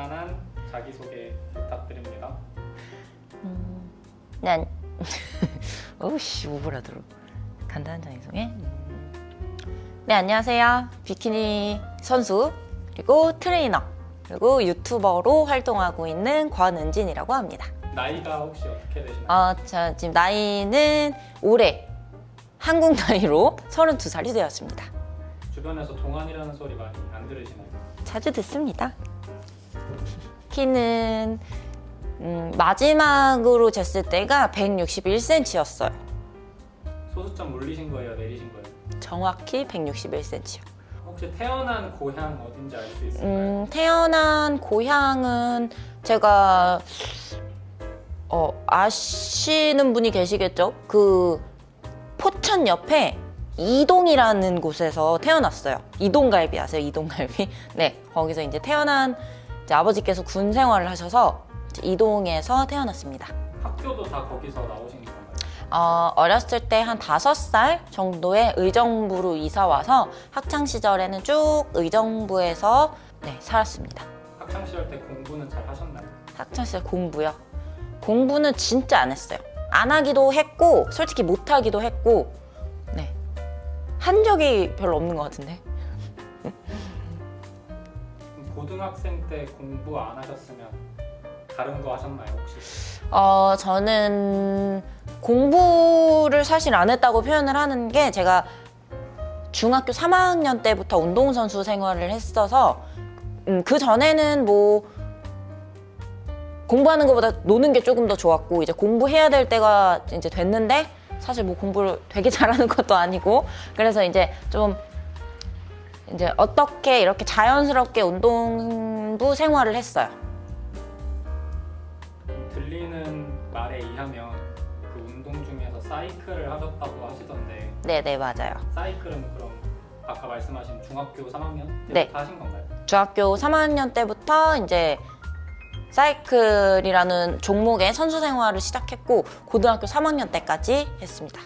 간단한 자기소개 부탁드립니다. 난 오우씨 오버라들어. 간단한 자기소개. 네, 안녕하세요. 비키니 선수 그리고 트레이너 그리고 유튜버로 활동하고 있는 권은진이라고 합니다. 나이가 혹시 어떻게 되시나요? 저 지금 나이는 올해 한국 나이로 32살이 되었습니다. 주변에서 동안이라는 소리 많이 안 들으시나요? 자주 듣습니다. 키는 마지막으로 쟀을 때가 161cm였어요. 소수점 올리신 거예요? 내리신 거예요? 정확히 161cm요. 혹시 태어난 고향 어딘지 알 수 있을까요? 태어난 고향은 제가 아시는 분이 계시겠죠? 그 포천 옆에 이동이라는 곳에서 태어났어요. 이동갈비 아세요? 이동갈비? 네, 거기서 이제 태어난 이제 아버지께서 군 생활을 하셔서 이제 이동에서 태어났습니다. 학교도 다 거기서 나오신 건가요? 어렸을 때 한 5살 정도에 의정부로 이사 와서 학창 시절에는 쭉 의정부에서 네, 살았습니다. 학창 시절 때 공부는 잘 하셨나요? 학창 시절 공부요? 공부는 진짜 안 했어요. 안 하기도 했고 솔직히 못 하기도 했고 네. 한 적이 별로 없는 것 같은데. 고등학생 때 공부 안 하셨으면 다른 거 하셨나요 혹시? 저는 공부를 사실 안 했다고 표현을 하는 게 제가 중학교 3학년 때부터 운동선수 생활을 했어서 그 전에는 뭐 공부하는 것보다 노는 게 조금 더 좋았고 이제 공부해야 될 때가 이제 됐는데 사실 뭐 공부를 되게 잘하는 것도 아니고 그래서 이제 좀 이제 어떻게 이렇게 자연스럽게 운동부 생활을 했어요. 들리는 말에 의하면 그 운동 중에서 사이클을 하셨다고 하시던데 네네 맞아요. 사이클은 그럼 아까 말씀하신 중학교 3학년 때부터 네. 하신 건가요? 중학교 3학년 때부터 이제 사이클이라는 종목의 선수 생활을 시작했고 고등학교 3학년 때까지 했습니다.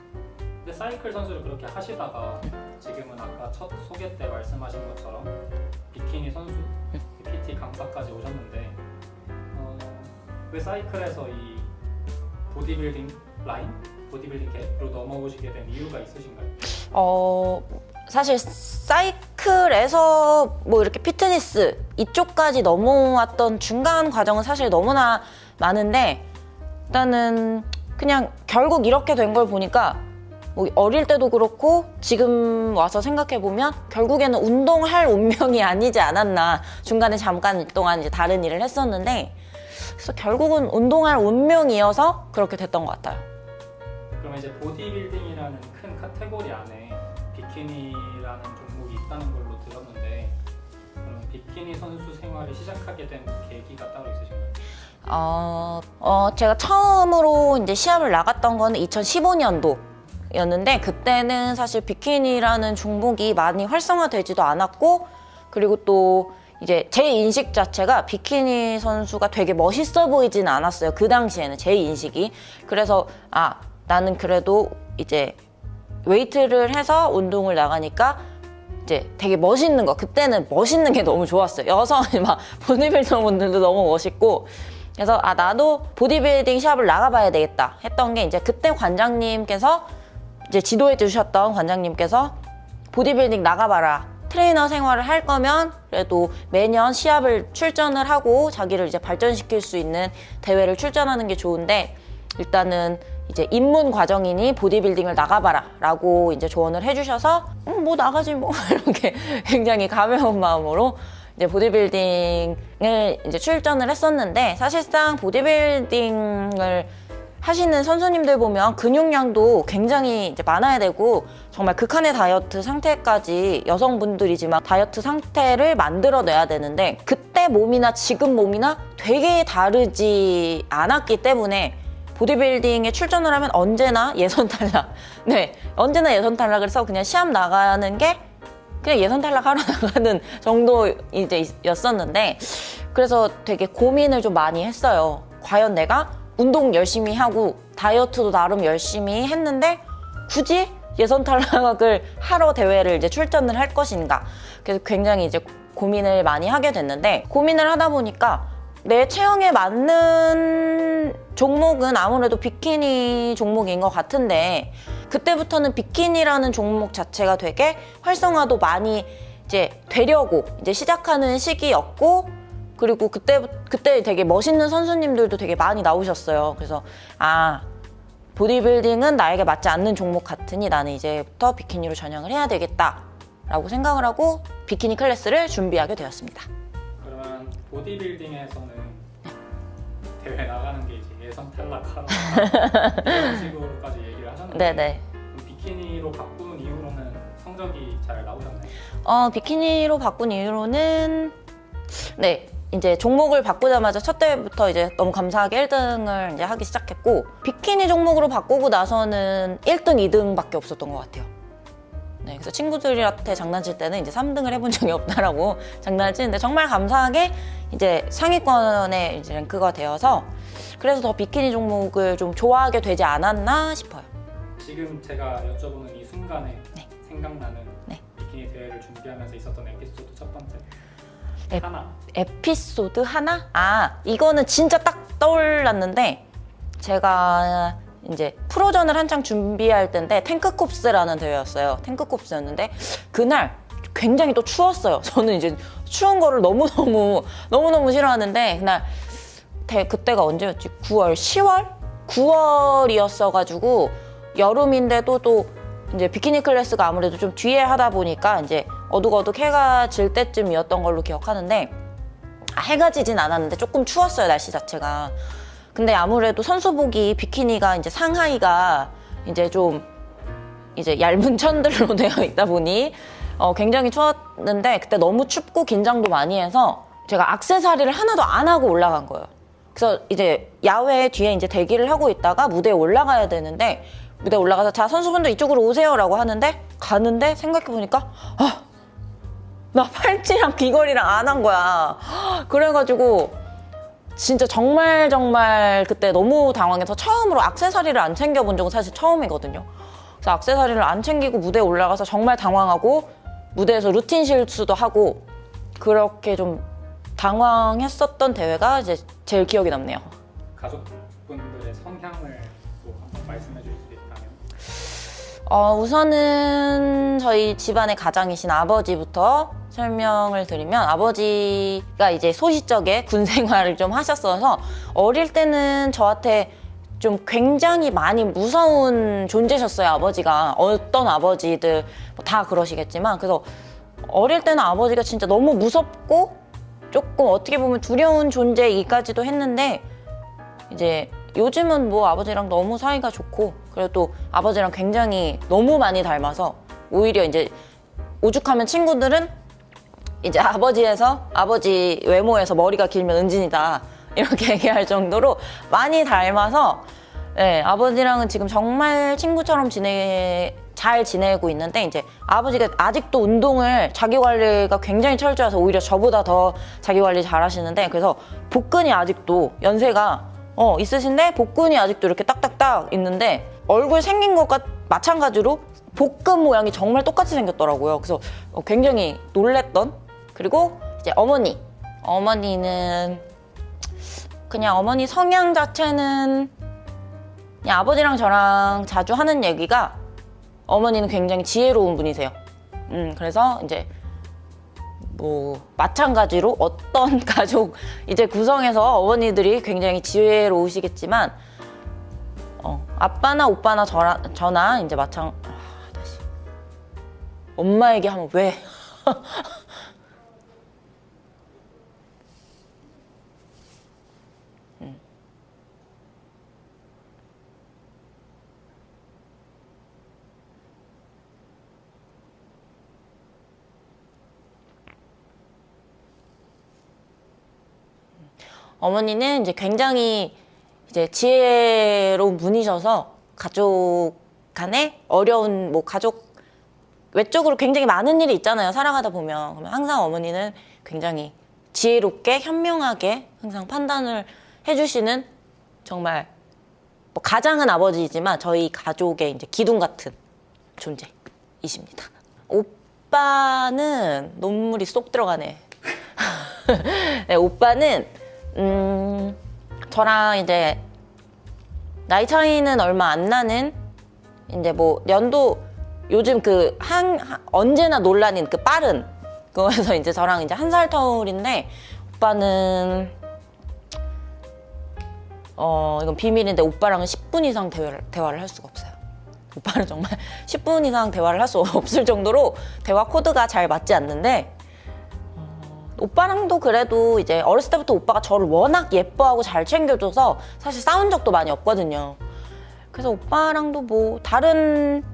근데 사이클 선수를 그렇게 하시다가 지금은 아까 첫 소개 때 말씀하신 것처럼 비키니 선수, PT 강사까지 오셨는데 왜 사이클에서 이 보디빌딩 라인? 보디빌딩 갭으로 넘어오시게 된 이유가 있으신가요? 사실 사이클에서 뭐 이렇게 피트니스 이쪽까지 넘어왔던 중간 과정은 사실 너무나 많은데 일단은 그냥 결국 이렇게 된 걸 보니까 뭐 어릴 때도 그렇고 지금 와서 생각해보면 결국에는 운동할 운명이 아니지 않았나. 중간에 잠깐 동안 이제 다른 일을 했었는데 그래서 결국은 운동할 운명이어서 그렇게 됐던 것 같아요. 그러면 이제 보디빌딩이라는 큰 카테고리 안에 비키니라는 종목이 있다는 걸로 들었는데 그럼 비키니 선수 생활을 시작하게 된 계기가 따로 있으신가요? 제가 처음으로 이제 시합을 나갔던 거는 2015년도였는데 그때는 사실 비키니라는 종목이 많이 활성화되지도 않았고 그리고 또 이제 제 인식 자체가 비키니 선수가 되게 멋있어 보이진 않았어요. 그 당시에는 제 인식이. 그래서 나는 그래도 이제 웨이트를 해서 운동을 나가니까 이제 되게 멋있는 거. 그때는 멋있는 게 너무 좋았어요. 여성이 막 보디빌더 분들도 너무 멋있고. 그래서 나도 보디빌딩 시합을 나가봐야 되겠다 했던 게 이제 그때 관장님께서 이제 지도해 주셨던 관장님께서 보디빌딩 나가봐라. 트레이너 생활을 할 거면 그래도 매년 시합을 출전을 하고 자기를 이제 발전시킬 수 있는 대회를 출전하는 게 좋은데 일단은 이제 입문 과정이니 보디빌딩을 나가봐라 라고 이제 조언을 해주셔서 뭐 나가지 뭐 이렇게 굉장히 가벼운 마음으로 이제 보디빌딩을 이제 출전을 했었는데 사실상 보디빌딩을 하시는 선수님들 보면 근육량도 굉장히 이제 많아야 되고 정말 극한의 다이어트 상태까지 여성분들이지만 다이어트 상태를 만들어내야 되는데 그때 몸이나 지금 몸이나 되게 다르지 않았기 때문에 보디빌딩에 출전을 하면 언제나 예선 탈락. 네, 언제나 예선 탈락을 해서 그냥 시합 나가는 게 그냥 예선 탈락하러 나가는 정도 이제 였었는데 그래서 되게 고민을 좀 많이 했어요. 과연 내가 운동 열심히 하고 다이어트도 나름 열심히 했는데 굳이 예선 탈락을 하러 대회를 이제 출전을 할 것인가. 그래서 굉장히 이제 고민을 많이 하게 됐는데, 고민을 하다 보니까 내 체형에 맞는 종목은 아무래도 비키니 종목인 것 같은데, 그때부터는 비키니라는 종목 자체가 되게 활성화도 많이 이제 되려고 이제 시작하는 시기였고, 그리고 그때 되게 멋있는 선수님들도 되게 많이 나오셨어요. 그래서 보디빌딩은 나에게 맞지 않는 종목 같으니 나는 이제부터 비키니로 전향을 해야 되겠다라고 생각을 하고 비키니 클래스를 준비하게 되었습니다. 그러면 보디빌딩에서는 대회 나가는 게 이제 예선 탈락하러 이런 식으로까지 얘기를 하셨는데, 네네. 그럼 비키니로 바꾼 이후로는 성적이 잘 나오셨나요? 비키니로 바꾼 이후로는 네. 이제 종목을 바꾸자마자 첫 대회부터 이제 너무 감사하게 1등을 이제 하기 시작했고, 비키니 종목으로 바꾸고 나서는 1등, 2등밖에 없었던 것 같아요. 네, 그래서 친구들한테 장난칠 때는 이제 3등을 해본 적이 없다라고 장난을 치는데, 정말 감사하게 이제 상위권에 이제 랭크가 되어서 그래서 더 비키니 종목을 좀 좋아하게 되지 않았나 싶어요. 지금 제가 여쭤보는 이 순간에 네. 생각나는 네. 비키니 대회를 준비하면서 있었던 에피소드 첫 번째 하나. 에피소드 하나? 이거는 진짜 딱 떠올랐는데, 제가 이제 프로전을 한창 준비할 때인데 탱크콥스라는 대회였어요. 탱크콥스였는데 그날 굉장히 또 추웠어요. 저는 이제 추운 거를 너무너무 싫어하는데, 그날 그때가 언제였지? 10월? 9월이었어가지고 여름인데도 또 이제 비키니 클래스가 아무래도 좀 뒤에 하다 보니까 이제 어둑어둑 해가 질 때쯤이었던 걸로 기억하는데, 해가 지진 않았는데 조금 추웠어요, 날씨 자체가. 근데 아무래도 선수복이 비키니가 이제 상하이가 이제 좀 이제 얇은 천들로 되어 있다 보니 굉장히 추웠는데, 그때 너무 춥고 긴장도 많이 해서 제가 액세서리를 하나도 안 하고 올라간 거예요. 그래서 이제 야외 뒤에 이제 대기를 하고 있다가 무대에 올라가야 되는데, 무대에 올라가서 자, 선수분들 이쪽으로 오세요라고 하는데, 가는데 생각해보니까 나 팔찌랑 귀걸이랑 안 한 거야. 그래가지고 진짜 정말 그때 너무 당황해서 처음으로 액세서리를 안 챙겨본 적은 사실 처음이거든요. 그래서 액세서리를 안 챙기고 무대에 올라가서 정말 당황하고, 무대에서 루틴 실수도 하고, 그렇게 좀 당황했었던 대회가 이제 제일 기억에 남네요. 가족분들의 성향을 또 한번 말씀해 주실 수 있다면? 우선은 저희 집안의 가장이신 아버지부터 설명을 드리면, 아버지가 이제 소시적에 군 생활을 좀 하셨어서 어릴 때는 저한테 좀 굉장히 많이 무서운 존재셨어요, 아버지가. 어떤 아버지들 다 그러시겠지만, 그래서 어릴 때는 아버지가 진짜 너무 무섭고 조금 어떻게 보면 두려운 존재이기까지도 했는데, 이제 요즘은 뭐 아버지랑 너무 사이가 좋고, 그리고 또 아버지랑 굉장히 너무 많이 닮아서 오히려 이제 오죽하면 친구들은 이제 아버지 외모에서 머리가 길면 은진이다 이렇게 얘기할 정도로 많이 닮아서, 네, 아버지랑은 지금 정말 친구처럼 잘 지내고 있는데, 이제 아버지가 아직도 운동을 자기 관리가 굉장히 철저해서 오히려 저보다 더 자기 관리 잘 하시는데, 그래서 복근이 아직도 연세가 있으신데 복근이 아직도 이렇게 딱딱딱 있는데, 얼굴 생긴 것과 마찬가지로 복근 모양이 정말 똑같이 생겼더라고요. 그래서 굉장히 놀랬던. 그리고 이제 어머니는 그냥 어머니 성향 자체는 그냥 아버지랑 저랑 자주 하는 얘기가, 어머니는 굉장히 지혜로운 분이세요. 그래서 이제 뭐 마찬가지로 어떤 가족 이제 구성에서 어머니들이 굉장히 지혜로우시겠지만, 아빠나 오빠나 저나 이제 다시 엄마에게 하면 왜 어머니는 이제 굉장히 이제 지혜로운 분이셔서 가족 간에 어려운 뭐 가족 외적으로 굉장히 많은 일이 있잖아요, 살아가다 보면. 그러면 항상 어머니는 굉장히 지혜롭게 현명하게 항상 판단을 해주시는, 정말 뭐 가장은 아버지이지만 저희 가족의 이제 기둥 같은 존재이십니다. 오빠는 눈물이 쏙 들어가네. 네, 오빠는 저랑 이제 나이 차이는 얼마 안 나는 이제 뭐 연도 요즘 그 언제나 논란인 그 빠른 그거에서 이제 저랑 이제 1살 터울인데 오빠는 이건 비밀인데 오빠랑은 10분 이상 대화를 할 수가 없어요. 오빠는 정말 10분 이상 대화를 할 수 없을 정도로 대화 코드가 잘 맞지 않는데 오빠랑도 그래도 이제 어렸을 때부터 오빠가 저를 워낙 예뻐하고 잘 챙겨줘서 사실 싸운 적도 많이 없거든요. 그래서 오빠랑도 뭐 다른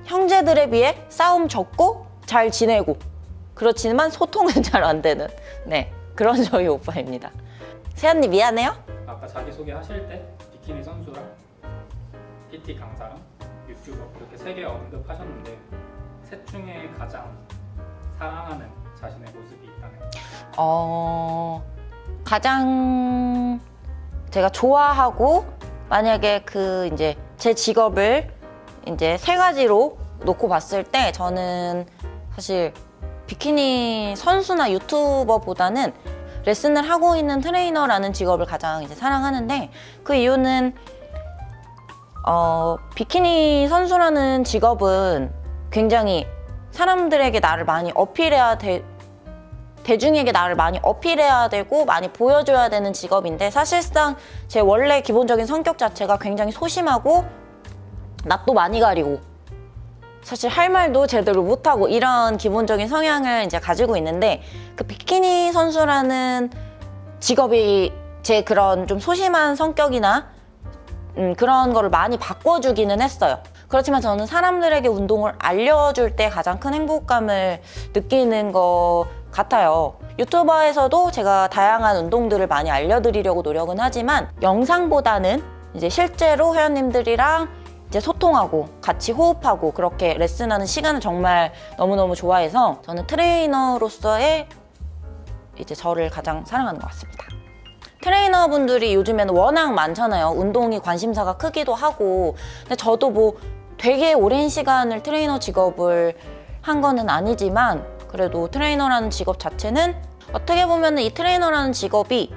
형제들에 비해 싸움 적고 잘 지내고 그렇지만 소통은 잘 안 되는 네 그런 저희 오빠입니다. 세연님 미안해요? 아까 자기소개 하실 때 비키니 선수랑 PT 강사랑 유튜버 이렇게 3개 언급하셨는데 셋 중에 가장 사랑하는 자신의 모습이 있다면? 가장 제가 좋아하고 만약에 그 이제 제 직업을 이제 3가지로 놓고 봤을 때 저는 사실 비키니 선수나 유튜버보다는 레슨을 하고 있는 트레이너라는 직업을 가장 이제 사랑하는데 그 이유는 비키니 선수라는 직업은 굉장히 사람들에게 나를 많이 어필해야 대중에게 나를 많이 어필해야 되고 많이 보여줘야 되는 직업인데 사실상 제 원래 기본적인 성격 자체가 굉장히 소심하고 낯도 많이 가리고 사실 할 말도 제대로 못하고 이런 기본적인 성향을 이제 가지고 있는데 그 비키니 선수라는 직업이 제 그런 좀 소심한 성격이나 그런 거를 많이 바꿔주기는 했어요. 그렇지만 저는 사람들에게 운동을 알려줄 때 가장 큰 행복감을 느끼는 것 같아요. 유튜버에서도 제가 다양한 운동들을 많이 알려드리려고 노력은 하지만 영상보다는 이제 실제로 회원님들이랑 이제 소통하고 같이 호흡하고 그렇게 레슨하는 시간을 정말 너무너무 좋아해서 저는 트레이너로서의 이제 저를 가장 사랑하는 것 같습니다. 트레이너분들이 요즘에는 워낙 많잖아요. 운동이 관심사가 크기도 하고 근데 저도 뭐 되게 오랜 시간을 트레이너 직업을 한 거는 아니지만 그래도 트레이너라는 직업 자체는 어떻게 보면 이 트레이너라는 직업이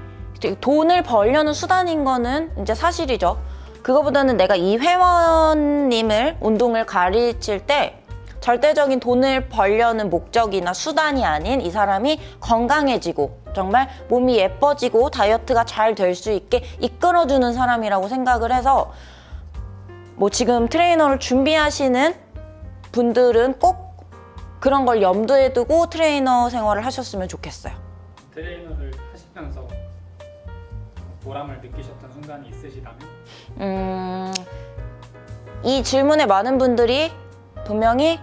돈을 벌려는 수단인 거는 이제 사실이죠. 그거보다는 내가 이 회원님을 운동을 가르칠 때 절대적인 돈을 벌려는 목적이나 수단이 아닌 이 사람이 건강해지고 정말 몸이 예뻐지고 다이어트가 잘 될 수 있게 이끌어주는 사람이라고 생각을 해서 뭐 지금 트레이너를 준비하시는 분들은 꼭 그런 걸 염두에 두고 트레이너 생활을 하셨으면 좋겠어요. 트레이너를 하시면서 보람을 느끼셨던 순간이 있으시다면? 이 질문에 많은 분들이 분명히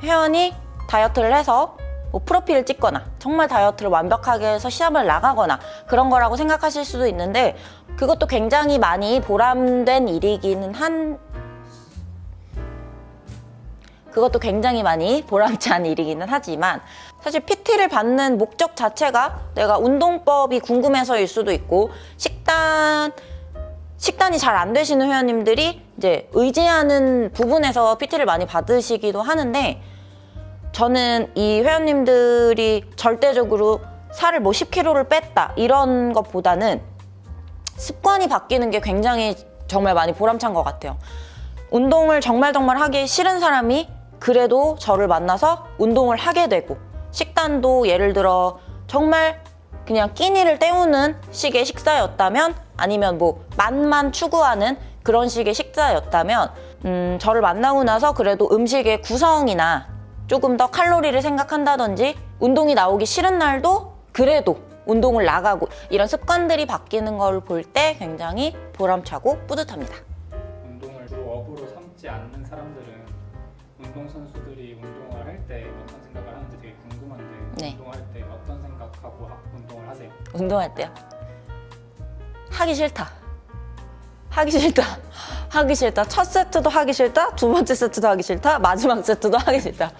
회원이 다이어트를 해서 뭐 프로필을 찍거나 정말 다이어트를 완벽하게 해서 시합을 나가거나 그런 거라고 생각하실 수도 있는데 그것도 굉장히 많이 보람된 일이기는 그것도 굉장히 많이 보람지 않은 일이기는 하지만 사실 PT를 받는 목적 자체가 내가 운동법이 궁금해서일 수도 있고 식단이 잘 안 되시는 회원님들이 이제 의지하는 부분에서 PT를 많이 받으시기도 하는데 저는 이 회원님들이 절대적으로 살을 뭐 10kg를 뺐다 이런 것보다는 습관이 바뀌는 게 굉장히 정말 많이 보람찬 것 같아요. 운동을 정말 하기 싫은 사람이 그래도 저를 만나서 운동을 하게 되고 식단도 예를 들어 정말 그냥 끼니를 때우는 식의 식사였다면 아니면 뭐 맛만 추구하는 그런 식의 식사였다면 저를 만나고 나서 그래도 음식의 구성이나 조금 더 칼로리를 생각한다든지 운동이 나오기 싫은 날도 그래도 운동을 나가고 이런 습관들이 바뀌는 걸 볼 때 굉장히 보람차고 뿌듯합니다. 운동을 주로 업으로 삼지 않는 사람들은 운동선수들이 운동을 할 때 어떤 생각을 하는지 되게 궁금한데 네. 운동할 때 어떤 생각하고 운동을 하세요? 운동할 때요? 하기 싫다. 첫 세트도 하기 싫다. 두 번째 세트도 하기 싫다. 마지막 세트도 하기 싫다.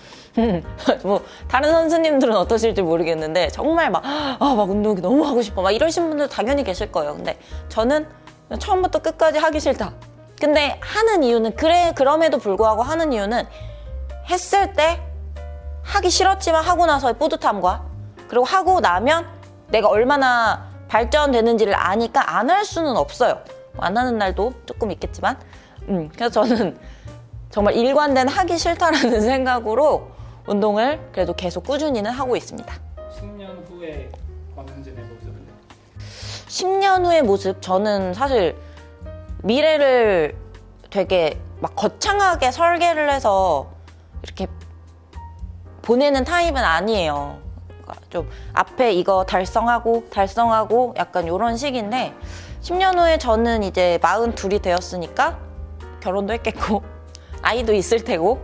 뭐 다른 선수님들은 어떠실지 모르겠는데 정말 막 운동이 너무 하고 싶어 막 이러신 분들 당연히 계실 거예요. 근데 저는 처음부터 끝까지 하기 싫다. 근데 하는 이유는 그럼에도 불구하고 하는 이유는 했을 때 하기 싫었지만 하고 나서의 뿌듯함과 그리고 하고 나면 내가 얼마나 발전되는지를 아니까 안 할 수는 없어요. 안 하는 날도 조금 있겠지만. 그래서 저는 정말 일관된 하기 싫다라는 생각으로 운동을 그래도 계속 꾸준히는 하고 있습니다. 10년 후에 권은진의 모습은? 10년 후의 모습, 저는 사실 미래를 되게 막 거창하게 설계를 해서 이렇게 보내는 타입은 아니에요. 그러니까 좀 앞에 이거 달성하고 약간 이런 식인데 10년 후에 저는 이제 42이 되었으니까 결혼도 했겠고 아이도 있을 테고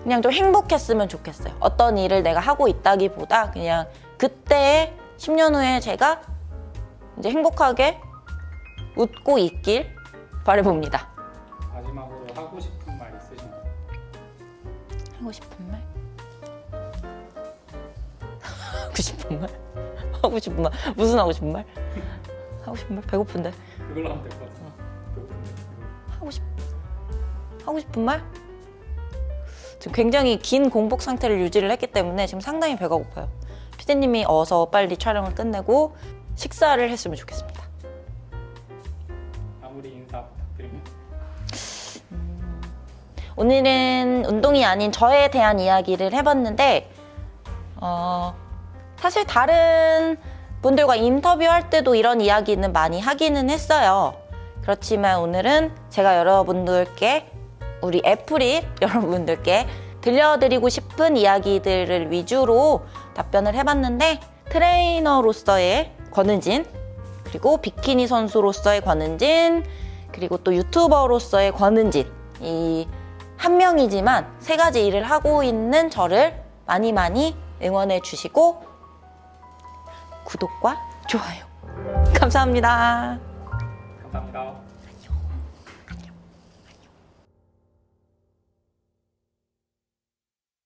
그냥 좀 행복했으면 좋겠어요. 어떤 일을 내가 하고 있다기보다 그냥 그때 10년 후에 제가 이제 행복하게 웃고 있길 바라봅니다. 마지막으로 하고 싶은 말 있으신가요? 하고 싶은 말? 하고 싶은 말? 하고 싶은 말? 무슨 하고 싶은 말? 하고 싶은 말? 배고픈데. 그걸로 하면 될 것 같아요. 하고 싶은 말? 지금 굉장히 긴 공복 상태를 유지를 했기 때문에 지금 상당히 배가 고파요. 피디님이 어서 빨리 촬영을 끝내고 식사를 했으면 좋겠습니다. 마무리 인사 부탁드립니다. 오늘은 운동이 아닌 저에 대한 이야기를 해봤는데 사실 다른 분들과 인터뷰할 때도 이런 이야기는 많이 하기는 했어요. 그렇지만 오늘은 제가 여러분들께 우리 애프릴 여러분들께 들려드리고 싶은 이야기들을 위주로 답변을 해봤는데 트레이너로서의 권은진, 그리고 비키니 선수로서의 권은진, 그리고 또 유튜버로서의 권은진, 이 한 명이지만 세 가지 일을 하고 있는 저를 많이 응원해 주시고 구독과 좋아요 감사합니다.